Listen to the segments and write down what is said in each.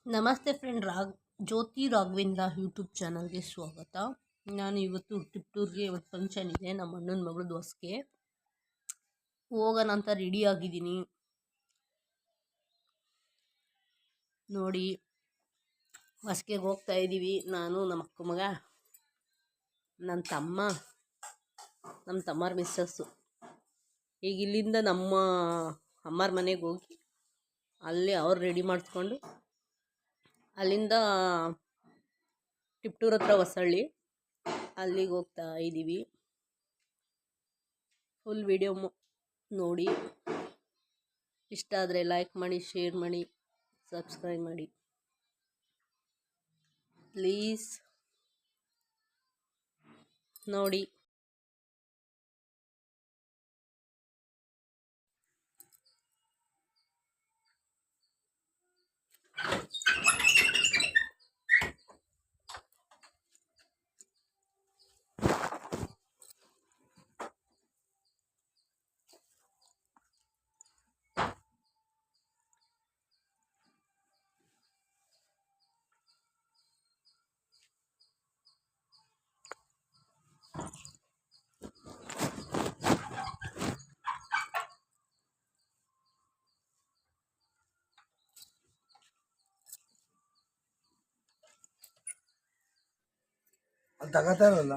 ನಮಸ್ತೆ ಫ್ರೆಂಡ್, ಜ್ಯೋತಿ ರಾಘವೇಂದ್ರ ಯೂಟ್ಯೂಬ್ ಚಾನಲ್ಗೆ ಸ್ವಾಗತ. ನಾನು ಇವತ್ತು ಟಿಪ್ಟೂರ್ಗೆ ಒಂದು ಫಂಕ್ಷನ್ ಇದೆ, ನಮ್ಮ ಅಣ್ಣನ ಮಗಳದ್ದು ಹೊಸ್ಗೆ ಹೋಗೋಣ ಅಂತ ರೆಡಿ ಆಗಿದ್ದೀನಿ. ನೋಡಿ, ಹೊಸ್ಗೆಗೆ ಹೋಗ್ತಾ ಇದ್ದೀವಿ. ನಾನು, ನಮ್ಮ ಅಕ್ಕ ಮಗ, ನನ್ನ ತಮ್ಮರ ಮಿಸ್ಸಸ್ಸು. ಈಗ ಇಲ್ಲಿಂದ ನಮ್ಮ ಅಮ್ಮರ ಮನೆಗೆ ಹೋಗಿ ಅಲ್ಲಿ ಅವ್ರು ರೆಡಿ ಮಾಡಿಸ್ಕೊಂಡು ಅಲ್ಲಿಂದ ಟಿಪ್ಟೂರ್ ಹತ್ರ ಹೊಸಳ್ಳಿ ಅಲ್ಲಿಗೆ ಹೋಗ್ತಾ ಇದ್ದೀವಿ. ಫುಲ್ ವಿಡಿಯೋ ನೋಡಿ. ಇಷ್ಟ ಆದರೆ ಲೈಕ್ ಮಾಡಿ, ಶೇರ್ ಮಾಡಿ, ಸಬ್ಸ್ಕ್ರೈಬ್ ಮಾಡಿ ಪ್ಲೀಸ್. ನೋಡಿ, ಅಲ್ಲಿ ತಗೋತಾರಲ್ಲ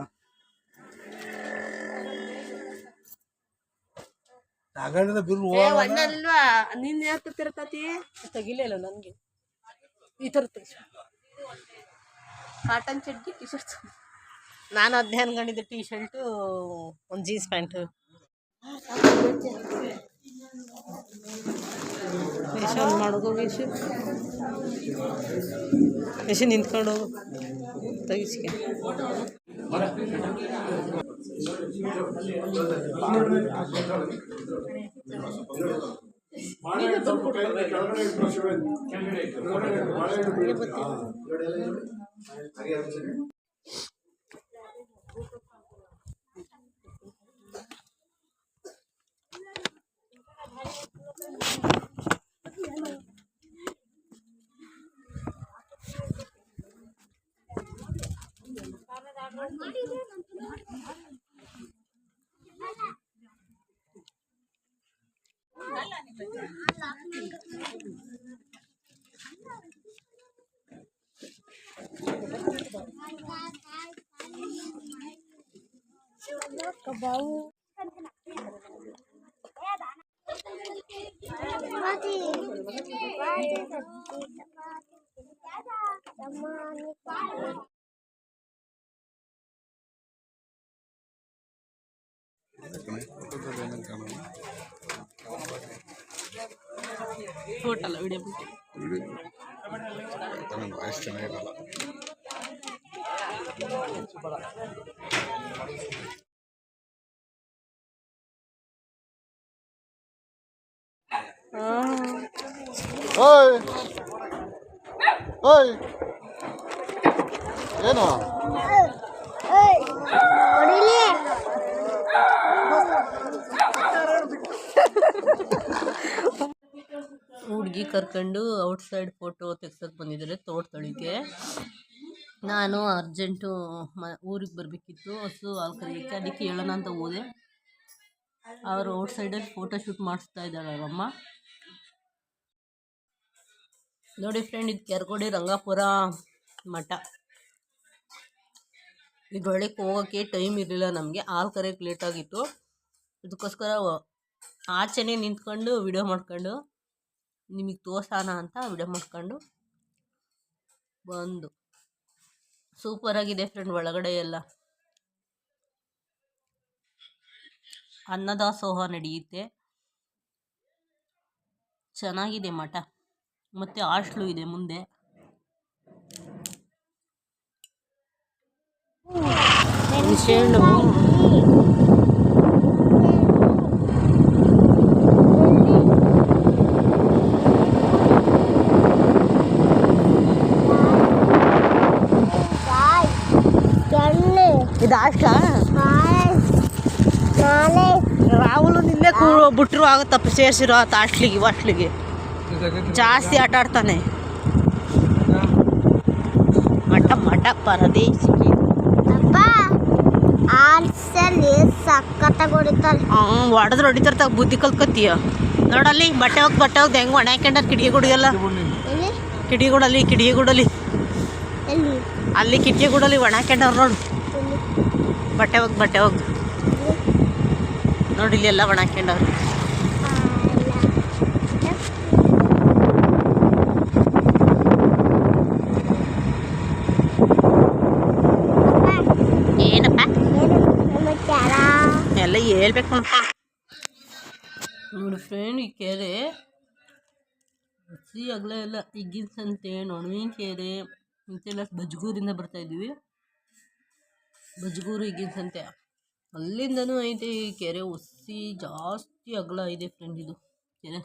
ತಗೊಂಡಿದ್ದ ಬಿರು ಅಲ್ವಾ ನಿನ್ನ ಯಾಕೆ ತಿರ್ಕತಿ ತೆಗಿಲಿಲ್ಲ ನನಗೆ. ಈ ಥರ ಕಾಟನ್ ಚಡ್ಡಿ, ಟಿ ಶರ್ಟ್. ನಾನು ಅದೇ ಅನ್ಕೊಂಡಿದ್ದೆ, ಟಿ ಶರ್ಟು, ಒಂದು ಜೀನ್ಸ್ ಪ್ಯಾಂಟು. ಯಶ್ ಮಾಡೋದು, ಯಶ್ ನಿಂತ್ಕೊಂಡು ಹೋಗು, ತೆಗಿಸ್ಕೆ. ಫೋಟಲ್ಲ ವಿಡಿಯೋ ವಾಯ್ಸ್ ಚೆನ್ನಾಗಿರಲ್ಲ. ಓಯ್ ಓಯ್ ಏನು ಹುಡುಗಿ ಕರ್ಕೊಂಡು ಔಟ್ಸೈಡ್ ಫೋಟೋ ತೆಗ್ಸೋಕೆ ಬಂದಿದ್ದಾರೆ ತೋಟದೊಳಗೆ. ನಾನು ಅರ್ಜೆಂಟು ಊರಿಗೆ ಬರಬೇಕಿತ್ತು, ಹಸು ಹಾಲು ಕರೆಯೋಕ್ಕೆ, ಅದಕ್ಕೆ ಹೇಳೋಣ ಅಂತ ಹೋದೆ. ಅವರು ಔಟ್ಸೈಡಲ್ಲಿ ಫೋಟೋ ಶೂಟ್ ಮಾಡಿಸ್ತಾ ಇದ್ದಾರೆ ಅವರಮ್ಮ. ನೋಡಿ ಫ್ರೆಂಡ್, ಇದು ಕೆರಗೋಡಿ ರಂಗಾಪುರ ಮಠ. ಇದು ಒಳಕ್ಕೆ ಹೋಗೋಕ್ಕೆ ಟೈಮ್ ಇರಲಿಲ್ಲ ನಮಗೆ, ಹಾಲು ಕರೆಯೋಕ್ಕೆ ಲೇಟಾಗಿತ್ತು. ಇದಕ್ಕೋಸ್ಕರ ಆಚೆನೇ ನಿಂತ್ಕೊಂಡು ವಿಡಿಯೋ ಮಾಡ್ಕೊಂಡು ನಿಮಗೆ ತೋರ್ಸೋಣ ಅಂತ ವಿಡಿಯೋ ಮಾಡ್ಕೊಂಡು ಬಂದು. ಸೂಪರಾಗಿದೆ ಫ್ರೆಂಡ್, ಒಳಗಡೆ ಎಲ್ಲ ಅನ್ನದಾಸೋಹ ನಡೆಯುತ್ತೆ. ಚೆನ್ನಾಗಿದೆ ಮಠ, ಮತ್ತು ಹಾಸ್ಟ್ಲು ಇದೆ ಮುಂದೆ. ಇದು ಹಾಸ್ಟ್ಲಾ? ರಾಹುಲ್ ನಿನ್ನೆ ಬಿಟ್ಟರು ಆಗುತ್ತಪ್ಪ ಸೇರಿಸಿರೋ ಹಾಸ್ಟ್ಲಿಗೆ ಜಾಸ್ತಿ ಆಟ ಆಡ್ತಾನೆ. ದೊಡ್ಡ ಪರದೇಶಿ. ಅಪ್ಪ ಆಲ್ಸಲ್ಲಿ ಸಕ್ಕತ್ತಾಗಿ ಹೊಡಿತಾರೆ. ಹೊಡೆದ್ರೆ ಹೊಡಿತಾರ ಬುದ್ಧಿ ಕಲ್ಕತ್ತೀಯ ನೋಡಲ್ಲಿ. ಬಟ್ಟೆ ಹೋಗಿ ಹೆಂಗೆ ಒಣ ಹಾಕೊಂಡಾರ ಕಿಟಕಿ ಗುಡಿಗೆಲ್ಲ. ಎಲ್ಲಿ ಕಿಟಕಿ ಗುಡಲ್ಲಿ ಎಲ್ಲಿ ಅಲ್ಲಿ ಕಿಟಕಿ ಗುಡಲ್ಲಿ ಒಣ ಹಾಕೊಂಡವ್ರು ನೋಡು. ಎಲ್ಲಿ ಬಟ್ಟೆ ಹೋಗಿ ನೋಡಿ ಇಲ್ಲಿ ಎಲ್ಲ ಒಣ ಹಾಕೊಂಡವ್ರು. ಏನಪ್ಪ ಎಲ್ಲ ಹೇಳ್ಬೇಕು ನೋಡಿ ಫ್ರೆಂಡ್. ಈ ಕೆರೆ ಹಸಿ ಅಗಲ ಎಲ್ಲ ಹಿಗ್ಗಿನ ಸಂತೆ, ನೊಣವಿನ ಕೆರೆ ಇಂತೆಲ್ಲ ಬಜ್ಗೂರಿಂದ ಬರ್ತಾಯಿದ್ವಿ. ಬಜ್ಗೂರು ಹಿಗ್ಗಿನ ಸಂತೆ ಅಲ್ಲಿಂದನೂ ಐತೆ ಈ ಕೆರೆ. ಹುಸಿ ಜಾಸ್ತಿ ಅಗಲ ಇದೆ ಫ್ರೆಂಡ್ ಇದು ಕೆರೆ.